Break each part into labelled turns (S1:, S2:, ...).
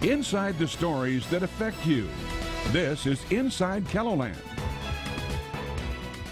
S1: Inside the stories that affect you. This is Inside KELOLAND.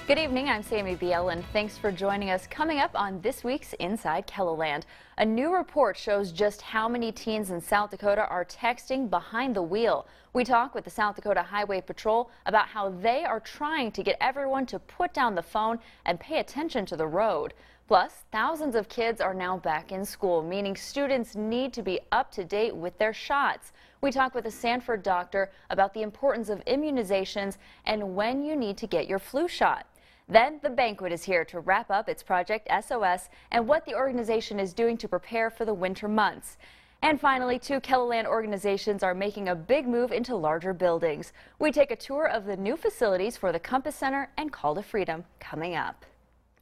S2: Good evening, I'm Sammy Biel, and thanks for joining us. Coming up on this week's Inside KELOLAND, a new report shows just how many teens in South Dakota are texting behind the wheel. We talk with the South Dakota Highway Patrol about how they are trying to get everyone to put down the phone and pay attention to the road. Plus, thousands of kids are now back in school, meaning students need to be up to date with their shots. We talk with a Sanford doctor about the importance of immunizations and when you need to get your flu shot. Then the banquet is here to wrap up its Project SOS and what the organization is doing to prepare for the winter months. And finally, two KELOLAND organizations are making a big move into larger buildings. We take a tour of the new facilities for the Compass Center and Call to Freedom coming up.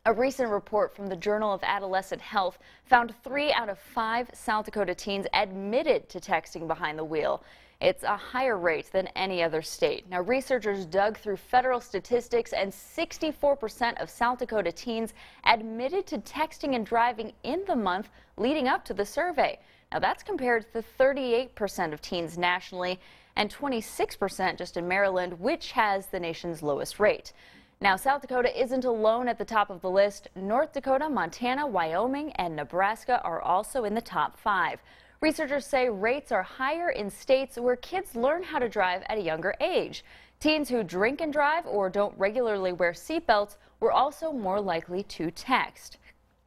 S2: A recent report from the Journal of Adolescent Health found 3 out of 5 South Dakota teens admitted to texting behind the wheel. It's a higher rate than any other state. Now, researchers dug through federal statistics, and 64% of South Dakota teens admitted to texting and driving in the month leading up to the survey. Now, that's compared to 38% of teens nationally and 26% just in Maryland, which has the nation's lowest rate. Now, South Dakota isn't alone at the top of the list. North Dakota, Montana, Wyoming, and Nebraska are also in the top 5. Researchers say rates are higher in states where kids learn how to drive at a younger age. Teens who drink and drive or don't regularly wear seatbelts were also more likely to text.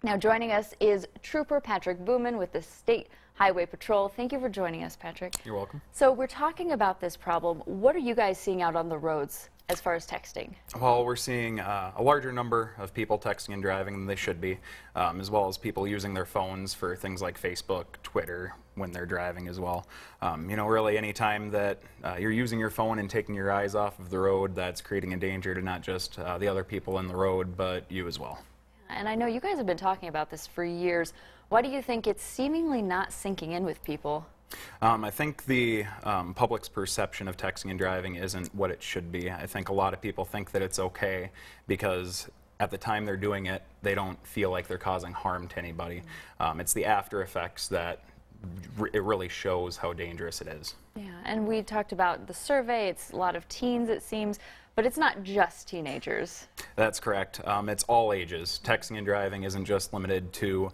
S2: Now, joining us is Trooper Patrick Booman with the State Highway Patrol. Thank you for joining us, Patrick.
S3: You're welcome.
S2: So we're talking about this problem. What are you guys seeing out on the roads as far as texting?
S3: Well, we're seeing a larger number of people texting and driving than they should be, as well as people using their phones for things like Facebook, Twitter, when they're driving as well. Really any time that you're using your phone and taking your eyes off of the road, that's creating a danger to not just the other people in the road, but you as well.
S2: And I know you guys have been talking about this for years. Why do you think it's seemingly not sinking in with people?
S3: I think the public's perception of texting and driving isn't what it should be. I think a lot of people think that it's okay because at the time they're doing it, they don't feel like they're causing harm to anybody. It's the after effects that it really shows how dangerous it is.
S2: Yeah, and we talked about the survey. It's a lot of teens, it seems, but it's not just teenagers.
S3: That's correct. It's all ages. Texting and driving isn't just limited to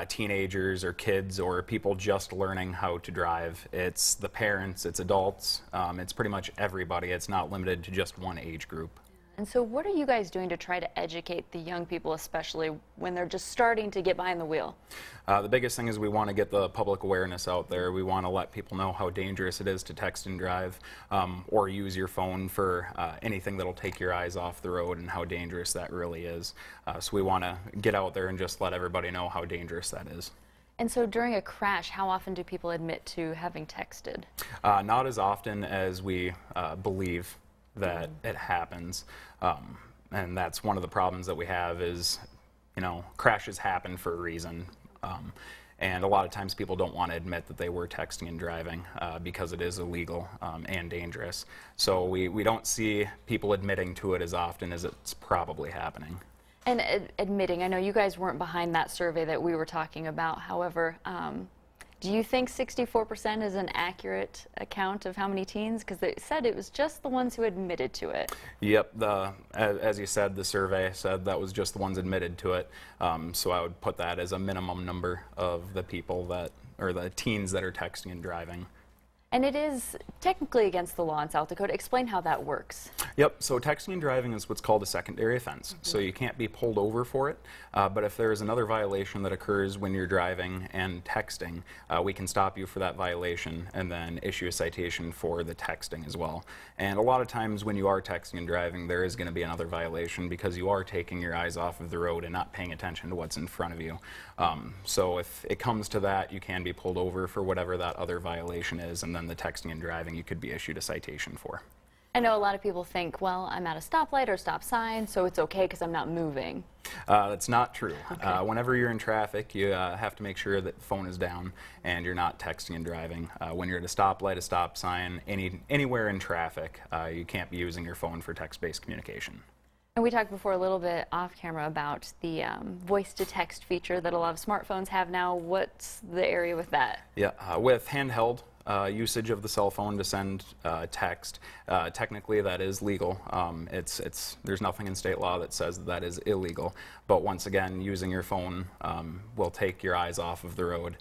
S3: teenagers or kids or people just learning how to drive. It's the parents, it's adults, it's pretty much everybody. It's not limited to just one age group.
S2: And so what are you guys doing to try to educate the young people, especially when they're just starting to get behind the wheel?
S3: The biggest thing is we want to get the public awareness out there. We want to let people know how dangerous it is to text and drive or use your phone for anything that'll take your eyes off the road and how dangerous that really is. So we want to get out there and just let everybody know how dangerous that is.
S2: And so during a crash, how often do people admit to having texted?
S3: Not as often as we believe that it happens, and that's one of the problems that we have is, crashes happen for a reason, and a lot of times people don't want to admit that they were texting and driving because it is illegal and dangerous. So we don't see people admitting to it as often as it's probably happening.
S2: And admitting, I know you guys weren't behind that survey that we were talking about, however, do you think 64% is an accurate account of how many teens? Because they said it was just the ones who admitted to it.
S3: Yep, as you said, the survey said that was just the ones admitted to it. So I would put that as a minimum number of the people that, or the teens that are texting and driving.
S2: And it is technically against the law in South Dakota. Explain how that works.
S3: Yep, so texting and driving is what's called a secondary offense. So you can't be pulled over for it, but if there is another violation that occurs when you're driving and texting, we can stop you for that violation and then issue a citation for the texting as well. And a lot of times when you are texting and driving, there is going to be another violation because you are taking your eyes off of the road and not paying attention to what's in front of you. So if it comes to that, you can be pulled over for whatever that other violation is, and then the texting and driving you could be issued a citation for.
S2: I know a lot of people think, well, I'm at a stoplight or stop sign, so it's okay because I'm not moving.
S3: That's not true.
S2: Okay.
S3: Whenever you're in traffic, you have to make sure that the phone is down and you're not texting and driving. When you're at a stoplight, a stop sign, anywhere in traffic, you can't be using your phone for text-based communication.
S2: And we talked before a little bit off camera about the voice-to-text feature that a lot of smartphones have now. What's the area with that?
S3: Yeah, with handheld usage of the cell phone to send text. Technically, that is legal. There's nothing in state law that says that is illegal. But once again, using your phone will take your eyes off of the road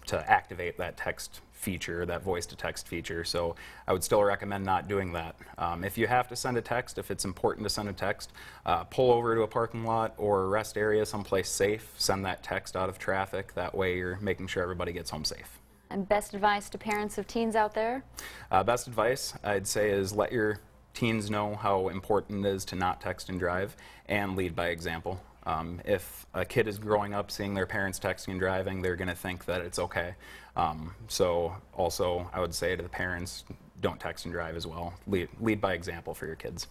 S3: to activate that text feature, that voice-to-text feature. So I would still recommend not doing that. If you have to send a text, if it's important to send a text, pull over to a parking lot or a rest area someplace safe, send that text out of traffic. That way you're making sure everybody gets home safe.
S2: And best advice to parents of teens out there?
S3: Best advice, I'd say, is let your teens know how important it is to not text and drive, and lead by example. If a kid is growing up seeing their parents texting and driving, they're going to think that it's okay. So also, I would say to the parents, don't text and drive as well. Lead by example for your kids.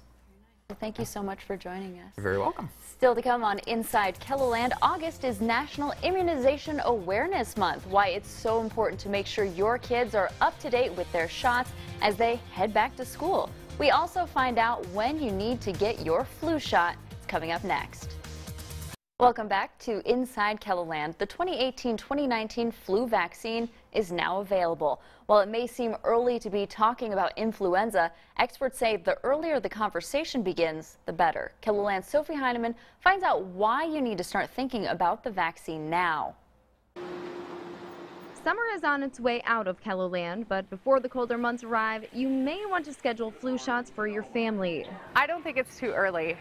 S2: Well, thank you so much for joining us.
S3: You're very welcome.
S2: Still to come on Inside KELOLAND, August is National Immunization Awareness Month. Why it's so important to make sure your kids are up to date with their shots as they head back to school. We also find out when you need to get your flu shot. It's coming up next. Welcome back to Inside KELOLAND. The 2018-2019 flu vaccine is now available. While it may seem early to be talking about influenza, experts say the earlier the conversation begins, the better. KELOLAND's Sophie Heineman finds out why you need to start thinking about the vaccine now.
S4: Summer is on its way out of KELOLAND, but before the colder months arrive, you may want to schedule flu shots for your family.
S5: I don't think it's too early.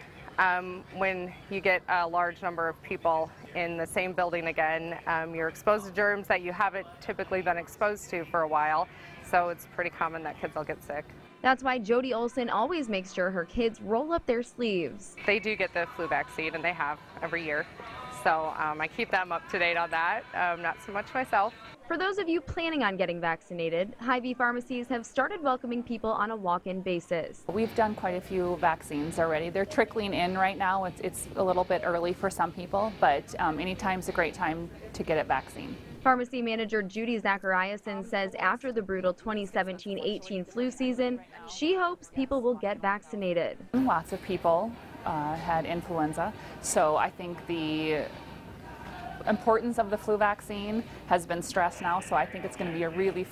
S5: When you get a large number of people in the same building again, you're exposed to germs that you haven't typically been exposed to for a while, so it's pretty common that kids will get sick.
S4: That's why Jody Olson always makes sure her kids roll up their sleeves.
S5: They do get the flu vaccine, and they have every year, so I keep them up to date on that, not so much myself.
S4: For those of you planning on getting vaccinated, Hy-Vee pharmacies have started welcoming people on a walk-in basis.
S6: We've done quite a few vaccines already. They're trickling in right now. It's a little bit early for some people, but anytime's a great time to get a vaccine.
S4: Pharmacy manager Judy Zachariason says after the brutal 2017-18 flu season, she hopes people will get vaccinated.
S6: Lots of people had influenza, so I think the importance of the flu vaccine has been stressed now, so I think it's going to be a really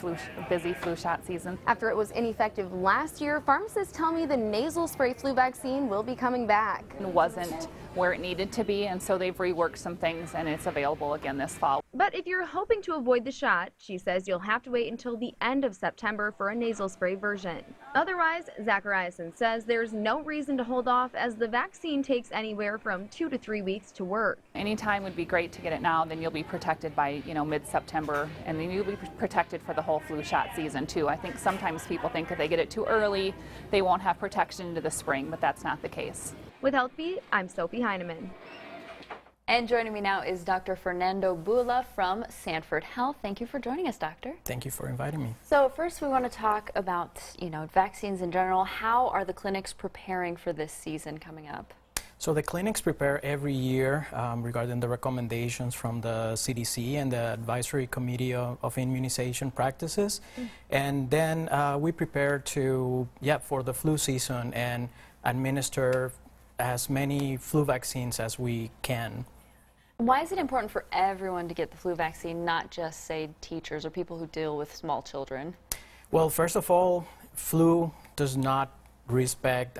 S6: busy flu shot season.
S4: After it was ineffective last year, pharmacists tell me the nasal spray flu vaccine will be coming back.
S6: It wasn't where it needed to be, and so they've reworked some things, and it's available again this fall.
S4: But if you're hoping to avoid the shot, she says you'll have to wait until the end of September for a nasal spray version. Otherwise, Zachariason says there's no reason to hold off, as the vaccine takes anywhere from 2 to 3 weeks to work.
S6: Any time would be great to get it now, then you'll be protected by, mid-September, and then you'll be protected for the whole flu shot season too. I think sometimes people think if they get it too early, they won't have protection into the spring, but that's not the case.
S4: With HealthBeat, I'm Sophie Heineman.
S2: And joining me now is Dr. Fernando Bula from Sanford Health. Thank you for joining us, doctor.
S7: Thank you for inviting me.
S2: So first we want to talk about, vaccines in general. How are the clinics preparing for this season coming up?
S7: So the clinics prepare every year regarding the recommendations from the CDC and the Advisory Committee of Immunization Practices. And then we prepare for the flu season and administer as many flu vaccines as we can.
S2: Why is it important for everyone to get the flu vaccine, not just, say, teachers or people who deal with small children?
S7: Well, first of all, flu does not respect,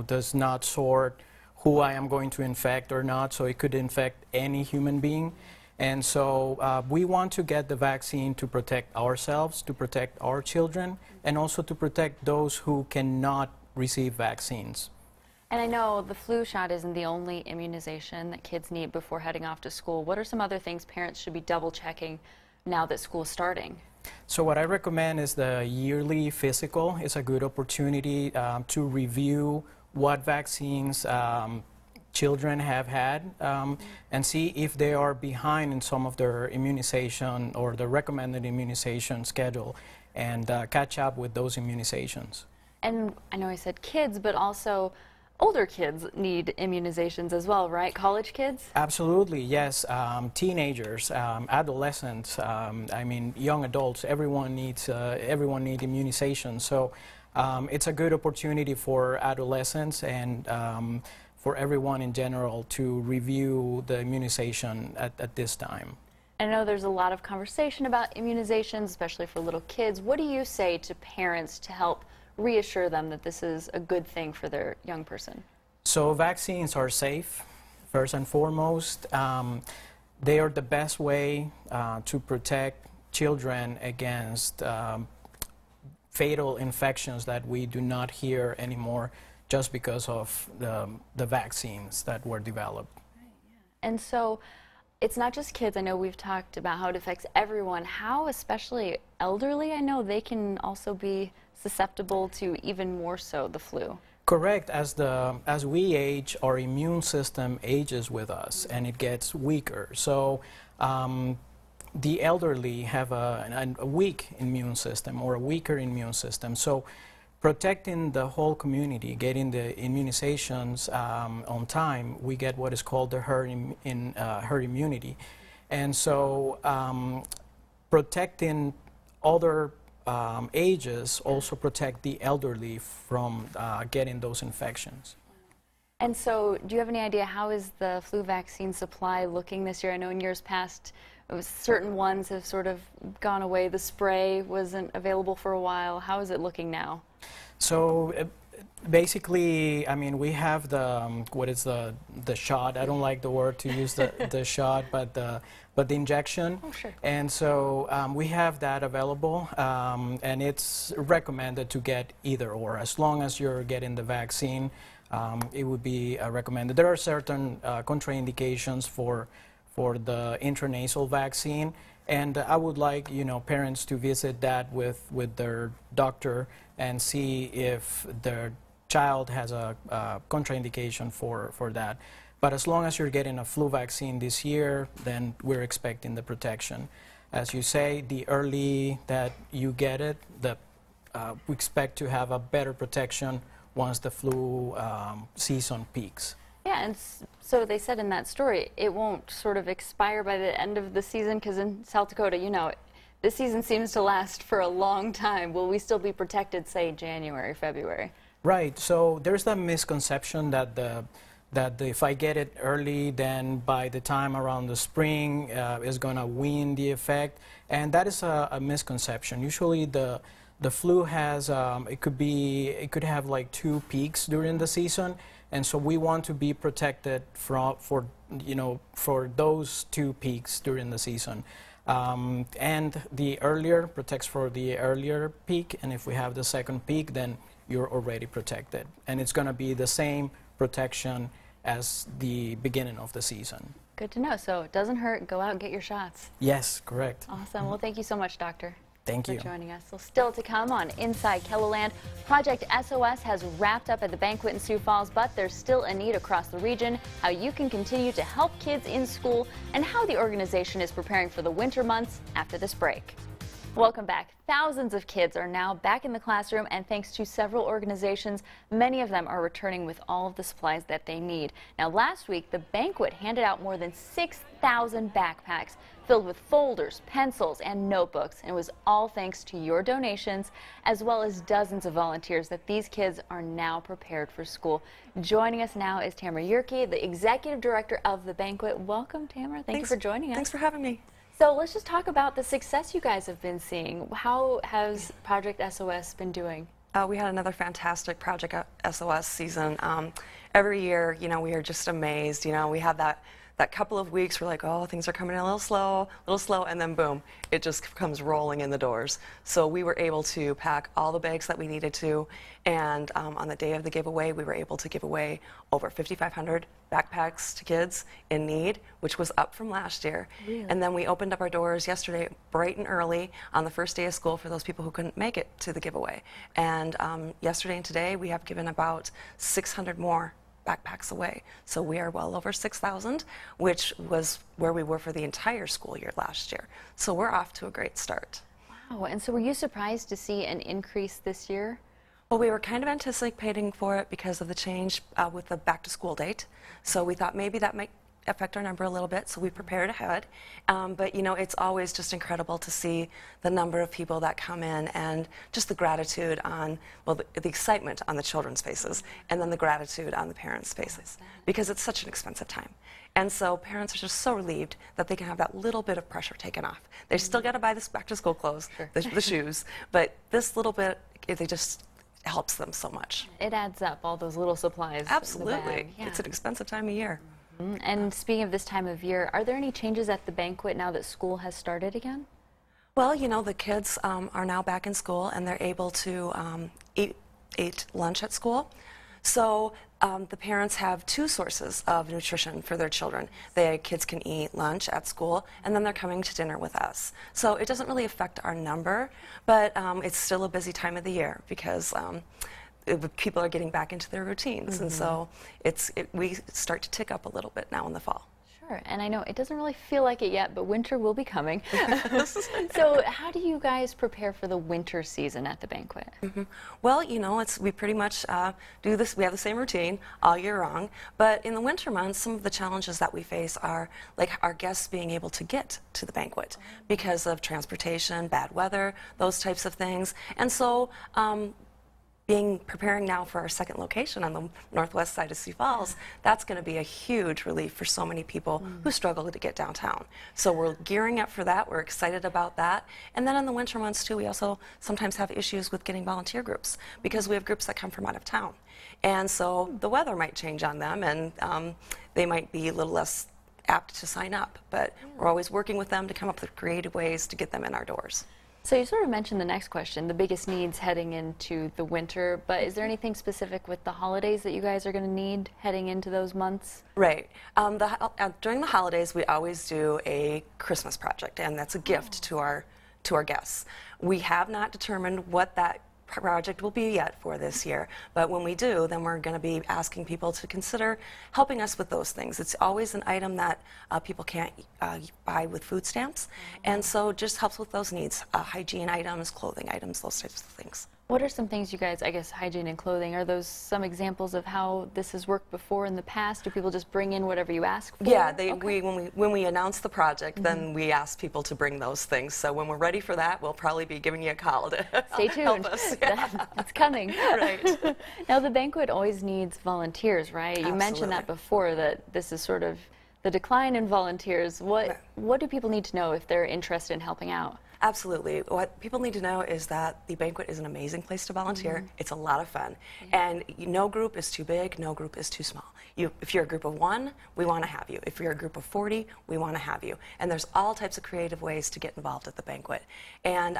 S7: does not sort who I am going to infect or not, so it could infect any human being. And so we want to get the vaccine to protect ourselves, to protect our children, and also to protect those who cannot receive vaccines.
S2: And I know the flu shot isn't the only immunization that kids need before heading off to school. What are some other things parents should be double checking now that school's starting?
S7: So what I recommend is the yearly physical. It's a good opportunity to review what vaccines children have had and see if they are behind in some of their immunization or the recommended immunization schedule, and catch up with those immunizations. And
S2: I know I said kids, but also older kids need immunizations as well, right? College kids?
S7: Absolutely, yes. Teenagers, adolescents, young adults, everyone needs immunization. So it's a good opportunity for adolescents and for everyone in general to review the immunization at this time.
S2: I know there's a lot of conversation about immunizations, especially for little kids. What do you say to parents to help reassure them that this is a good thing for their young person?
S7: So vaccines are safe, first and foremost. They are the best way to protect children against fatal infections that we do not hear anymore just because of the vaccines that were developed.
S2: And so it's not just kids. I know we've talked about how it affects everyone. How, especially elderly, I know they can also be susceptible to even more so the flu.
S7: Correct. As we age, our immune system ages with us and it gets weaker. So the elderly have a weak immune system or a weaker immune system. So protecting the whole community, getting the immunizations on time, we get what is called the herd immunity. And so protecting other ages also protect the elderly from getting those infections.
S2: And so do you have any idea how is the flu vaccine supply looking this year? I know in years past certain ones have sort of gone away. The spray wasn't available for a while. How is it looking now?
S7: So basically, I mean, we have the what is the shot. I don't like the word to use the shot, but the injection.
S2: Oh, sure.
S7: And so we have that available, and it's recommended to get either or. As long as you're getting the vaccine, it would be recommended. There are certain contraindications for the intranasal vaccine, and I would like parents to visit that with their doctor and see if their child has a contraindication for that. But as long as you're getting a flu vaccine this year, then we're expecting the protection. As you say, the early that you get it, we expect to have a better protection once the flu season peaks.
S2: Yeah, and so they said in that story, it won't sort of expire by the end of the season, because in South Dakota, this season seems to last for a long time. Will we still be protected, say, January, February?
S7: Right. So there's that misconception that if I get it early, then by the time around the spring, it's going to wane the effect. And that is a misconception. Usually the flu has, it could have like 2 peaks during the season. And so we want to be protected for those 2 peaks during the season. And the earlier protects for the earlier peak, and if we have the second peak, then you're already protected. And it's going to be the same protection as the beginning of the season.
S2: Good to know. So it doesn't hurt. Go out and get your shots.
S7: Yes, correct.
S2: Awesome. Well, thank you so much, Doctor.
S7: Thank you
S2: for joining us. So still to come on Inside KELOLAND, Project SOS has wrapped up at the banquet in Sioux Falls, but there's still a need across the region, how you can continue to help kids in school, and how the organization is preparing for the winter months after this break. Welcome back. Thousands of kids are now back in the classroom, and thanks to several organizations, many of them are returning with all of the supplies that they need. Now, last week, the banquet handed out more than 6,000 backpacks filled with folders, pencils, and notebooks, and it was all thanks to your donations, as well as dozens of volunteers, that these kids are now prepared for school. Joining us now is Tamara Yerke, the Executive Director of the banquet. Welcome, Tamara. Thank you for joining us.
S8: Thanks for having me.
S2: So let's just talk about the success you guys have been seeing. How has Project SOS been doing?
S8: We had another fantastic Project SOS season. Every year, we are just amazed. We have that couple of weeks we're like, oh, things are coming in a little slow, and then boom, it just comes rolling in the doors. So we were able to pack all the bags that we needed to, and on the day of the giveaway, we were able to give away over 5,500 backpacks to kids in need, which was up from last year.
S2: Really?
S8: And then we opened up our doors yesterday bright and early on the first day of school for those people who couldn't make it to the giveaway. And yesterday and today, we have given about 600 more backpacks away. So we are well over 6,000, which was where we were for the entire school year last year. So we're off to a great start.
S2: Wow, and so were you surprised to see an increase this year?
S8: Well, we were kind of anticipating for it because of the change with the back to school date. So we thought maybe that might affect our number a little bit, so we prepared ahead. But you know, it's always just incredible to see the number of people that come in and just the gratitude on, well, the excitement on the children's faces, and then the gratitude on the parents' faces, because it's such an expensive time. And so parents are just so relieved that they can have that little bit of pressure taken off. They still got to buy this back-to-school clothes, the shoes, but this little bit, they just helps them so much.
S2: It adds up, all those little supplies.
S8: Absolutely.
S2: Yeah.
S8: It's an expensive time of year.
S2: And speaking of this time of year, are there any changes at the banquet now that school has started again?
S8: Well, you know, the kids are now back in school and they're able to eat lunch at school. So the parents have two sources of nutrition for their children. The kids can eat lunch at school, and then they're coming to dinner with us. So it doesn't really affect our number, but it's still a busy time of the year because people are getting back into their routines, and so we start to tick up a little bit now in the fall.
S2: Sure, and I know it doesn't really feel like it yet, but winter will be coming. So how do you guys prepare for the winter season at the banquet?
S8: Well, you know, we pretty much do this. We have the same routine all year long, but in the winter months, some of the challenges that we face are like our guests being able to get to the banquet because of transportation, bad weather, those types of things, and so preparing now for our second location on the northwest side of Sioux Falls, that's going to be a huge relief for so many people who struggle to get downtown. So we're gearing up for that. We're excited about that. And then in the winter months too, we also sometimes have issues with getting volunteer groups because we have groups that come from out of town. And so the weather might change on them, and they might be a little less apt to sign up. But we're always working with them to come up with creative ways to get them in our doors.
S2: So you sort of mentioned the next question, the biggest needs heading into the winter, but is there anything specific with the holidays that you guys are going to need heading into those months?
S8: Right. During the holidays, we always do a Christmas project, and that's a gift to our guests. We have not determined what that project will be yet for this year, but when we do, then we're going to be asking people to consider helping us with those things. It's always an item that people can't buy with food stamps, and so just helps with those needs, hygiene items, clothing items, those types of things.
S2: What are some things you guys, I guess hygiene and clothing, are those some examples of how this has worked before in the past? Do people just bring in whatever you ask for?
S8: Yeah, when we announce the project, then we ask people to bring those things. So when we're ready for that, we'll probably be giving you a call to
S2: Stay tuned.
S8: help us. Yeah.
S2: It's coming.
S8: Right.
S2: Now the banquet always needs volunteers, right? You mentioned that before, that this is sort of the decline in volunteers. What do people need to know if they're interested in helping out?
S8: Absolutely. What people need to know is that the banquet is an amazing place to volunteer. It's a lot of fun. And no group is too big, no group is too small. If you're a group of 1, we want to have you. If you're a group of 40, we want to have you. And there's all types of creative ways to get involved at the banquet. And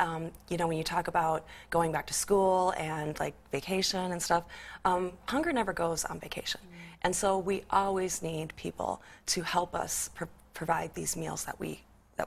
S8: you know, when you talk about going back to school and like vacation and stuff, hunger never goes on vacation. And so we always need people to help us provide these meals that we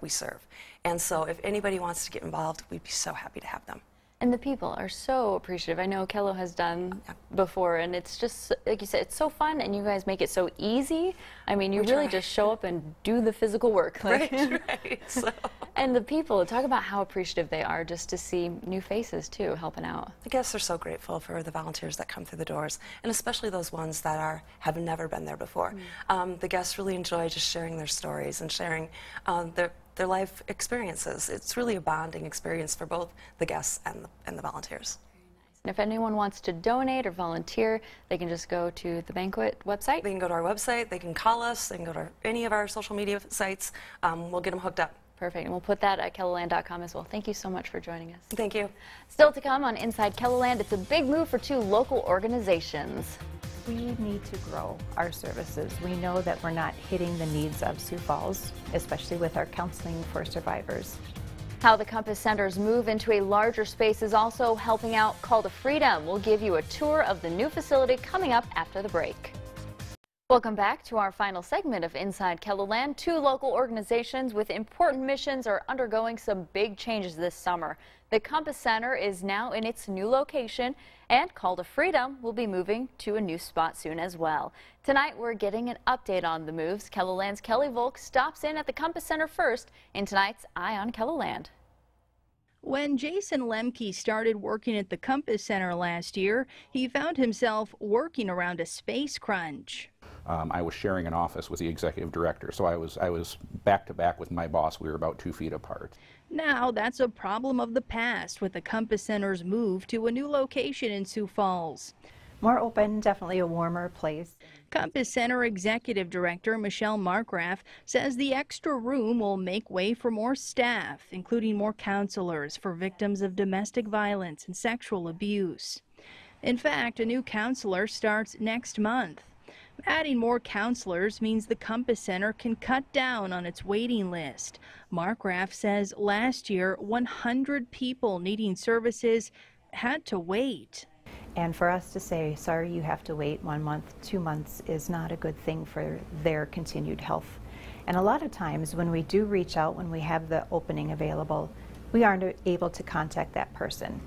S8: serve. And so if anybody wants to get involved, we'd be so happy to have them.
S2: And the people are so appreciative. I know Kello has done before, and it's just, like you said, it's so fun, and you guys make it so easy. I mean, you really just show up and do the physical work.
S8: Right, right. So.
S2: And the people, talk about how appreciative they are just to see new faces, too, helping out.
S8: The guests are so grateful for the volunteers that come through the doors, and especially those ones that have never been there before. The guests really enjoy just sharing their stories and sharing their life experiences. It's really a bonding experience for both the guests and the volunteers.
S2: And if anyone wants to donate or volunteer, they can just go to the banquet website?
S8: They can go to our website, they can call us, they can go to any of our social media sites. We'll get them hooked up.
S2: Perfect, and we'll put that at KELOLAND.com as well. Thank you so much for joining us.
S8: Thank you.
S2: Still to come on Inside KELOLAND, it's a big move for 2 local organizations.
S9: We need to grow our services. We know that we're not hitting the needs of Sioux Falls, especially with our counseling for survivors.
S2: How the Compass Center's move into a larger space is also helping out Call to Freedom. We'll give you a tour of the new facility coming up after the break. Welcome back to our final segment of Inside KELOLAND. 2 local organizations with important missions are undergoing some big changes this summer. The Compass Center is now in its new location, and Call to Freedom will be moving to a new spot soon as well. Tonight, we're getting an update on the moves. KELOLAND's Kelly Volk stops in at the Compass Center first in tonight's Eye on KELOLAND.
S10: When Jason Lemke started working at the Compass Center last year, he found himself working around a space crunch.
S11: I was sharing an office with the executive director, so I was back to back with my boss. We were about 2 feet apart.
S10: Now that's a problem of the past with the Compass Center's move to a new location in Sioux Falls.
S9: More open, definitely a warmer place.
S10: Compass Center Executive Director Michelle Markgraf says the extra room will make way for more staff, including more counselors for victims of domestic violence and sexual abuse. In fact, a new counselor starts next month. Adding more counselors means the Compass Center can cut down on its waiting list. Markgraf says last year, 100 people needing services had to wait.
S9: And for us to say, sorry, you have to wait 1 month, 2 months is not a good thing for their continued health. And a lot of times when we do reach out, when we have the opening available, we aren't able to contact that person.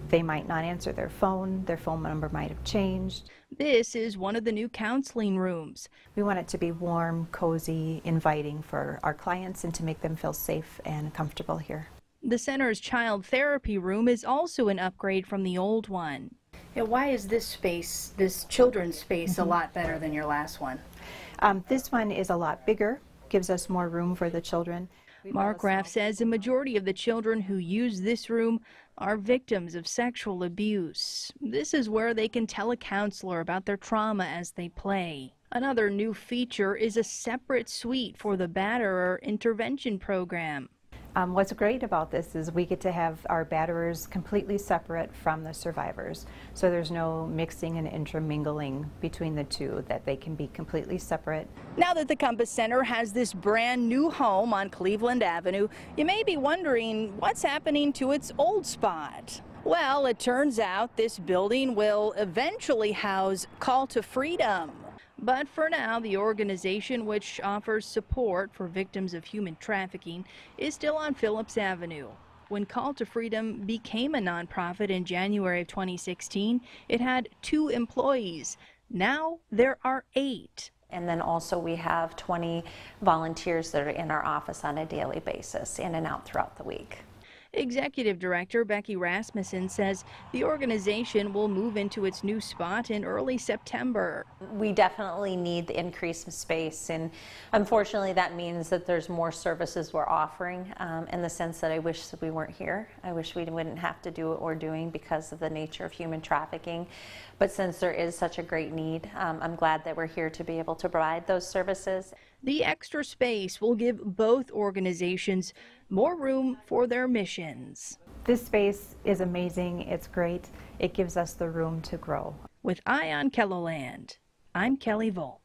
S9: They might not answer their phone number might have changed.
S10: This is one of the new counseling rooms.
S9: We want it to be warm, cozy, inviting for our clients and to make them feel safe and comfortable here.
S10: The center's child therapy room is also an upgrade from the old one.
S12: Yeah, why is this space, this children's space, a lot better than your last one?
S9: This one is a lot bigger, gives us more room for the children.
S10: Markgraf says a majority of the children who use this room are victims of sexual abuse. This is where they can tell a counselor about their trauma as they play. Another new feature is a separate suite for the batterer intervention program.
S9: What's great about this is we get to have our batterers completely separate from the survivors. So there's no mixing and intermingling between the two, that they can be completely separate.
S10: Now that the Compass Center has this brand new home on Cleveland Avenue, you may be wondering what's happening to its old spot. Well, it turns out this building will eventually house Call to Freedom. But for now, the organization, which offers support for victims of human trafficking, is still on Phillips Avenue. When Call to Freedom became a nonprofit in January of 2016, it had 2 employees. Now there are 8.
S13: And then also we have 20 volunteers that are in our office on a daily basis, in and out throughout the week.
S10: Executive Director Becky Rasmussen says the organization will move into its new spot in early September.
S13: We definitely need the increased space, and unfortunately that means that there's more services we're offering, in the sense that I wish that we weren't here. I wish we wouldn't have to do what we're doing because of the nature of human trafficking. But since there is such a great need, I'm glad that we're here to be able to provide those services.
S10: The extra space will give both organizations more room for their missions.
S9: This space is amazing. It's great. It gives us the room to grow.
S10: With Eye on KELOLAND, I'm Kelly Volk.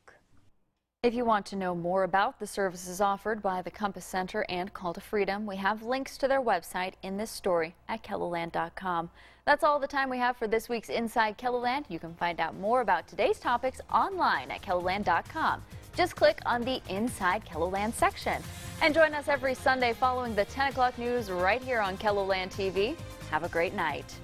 S2: If you want to know more about the services offered by the Compass Center and Call to Freedom, we have links to their website in this story at KELOLAND.com. That's all the time we have for this week's Inside KELOLAND. You can find out more about today's topics online at KELOLAND.com. Just click on the Inside KELOLAND section. And join us every Sunday following the 10 o'clock news right here on KELOLAND TV. Have a great night.